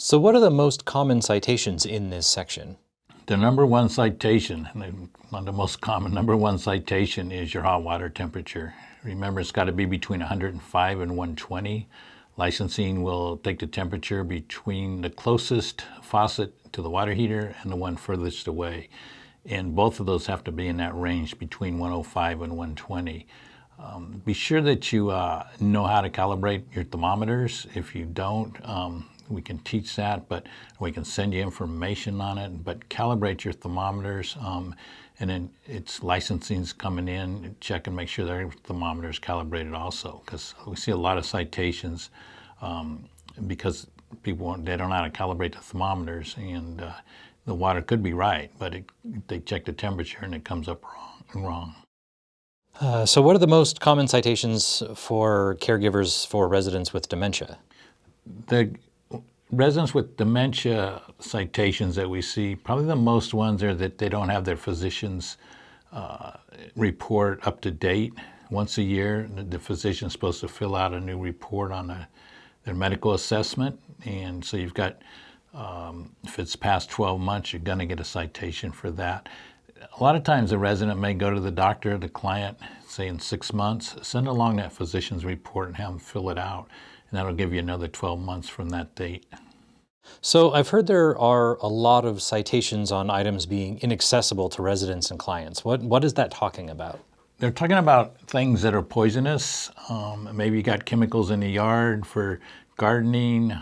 So what are the most common citations in this section? The number one citation, not the most common, number one citation is your hot water temperature. Remember, it's got to be between 105 and 120. Licensing will take the temperature between the closest faucet to the water heater and the one furthest away. And both of those have to be in that range between 105 and 120. Be sure that you know how to calibrate your thermometers. If you don't, we can teach that, but we can send you information on it. But calibrate your thermometers, and then it's licensing's coming in, check and make sure their thermometer is calibrated also, because we see a lot of citations because people they don't know how to calibrate the thermometers, and the water could be right, but they check the temperature and it comes up wrong. So what are the most common citations for caregivers for residents with dementia? The residents with dementia citations that we see, probably the most ones are that they don't have their physician's report up to date. Once a year, the physician's supposed to fill out a new report on their medical assessment, and so you've got, if it's past 12 months, you're going to get a citation for that. A lot of times the resident may go to the doctor, the client, say in 6 months, send along that physician's report and have them fill it out, and that'll give you another 12 months from that date. So I've heard there are a lot of citations on items being inaccessible to residents and clients. What is that talking about? They're talking about things that are poisonous. Maybe you got chemicals in the yard for gardening,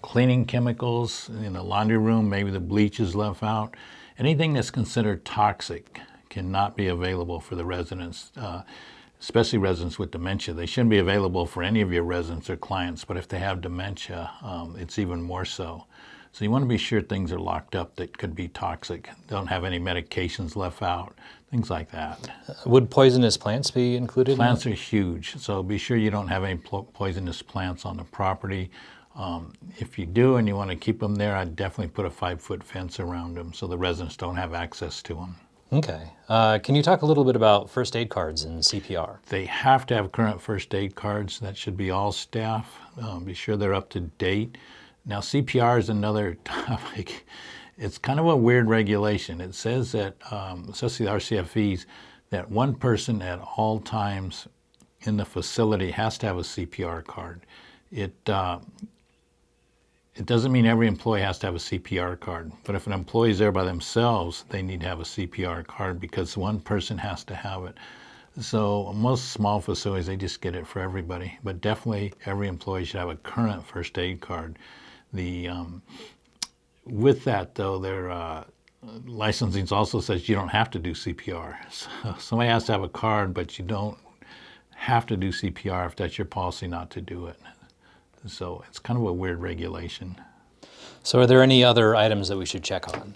cleaning chemicals in the laundry room, maybe the bleach is left out. Anything that's considered toxic cannot be available for the residents, especially residents with dementia. They shouldn't be available for any of your residents or clients, but if they have dementia, it's even more so. So you want to be sure things are locked up that could be toxic, don't have any medications left out, things like that. Would poisonous plants be included? Plants are huge, so be sure you don't have any poisonous plants on the property. If you do and you want to keep them there, I'd definitely put a 5-foot fence around them so the residents don't have access to them. Okay. Can you talk a little bit about first aid cards and CPR? They have to have current first aid cards. That should be all staff. Be sure they're up to date. Now, CPR is another topic. It's kind of a weird regulation. It says that, especially the RCFEs, that one person at all times in the facility has to have a CPR card. It doesn't mean every employee has to have a CPR card, but if an employee is there by themselves, they need to have a CPR card because one person has to have it. So most small facilities, they just get it for everybody, but definitely every employee should have a current first aid card. With that though, their licensing also says you don't have to do CPR. So somebody has to have a card, but you don't have to do CPR if that's your policy not to do it. So it's kind of a weird regulation. So are there any other items that we should check on?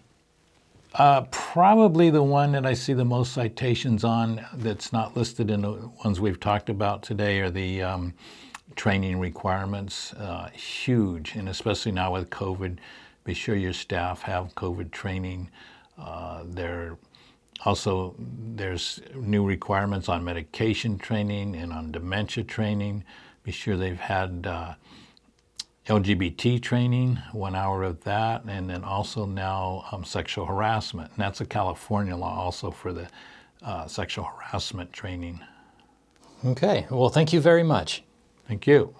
Probably the one that I see the most citations on that's not listed in the ones we've talked about today are the training requirements. Huge, and especially now with COVID, be sure your staff have COVID training. There's new requirements on medication training and on dementia training. Be sure they've had LGBT training, 1 hour of that, and then also now sexual harassment. And that's a California law also for the sexual harassment training. Okay, well, thank you very much. Thank you.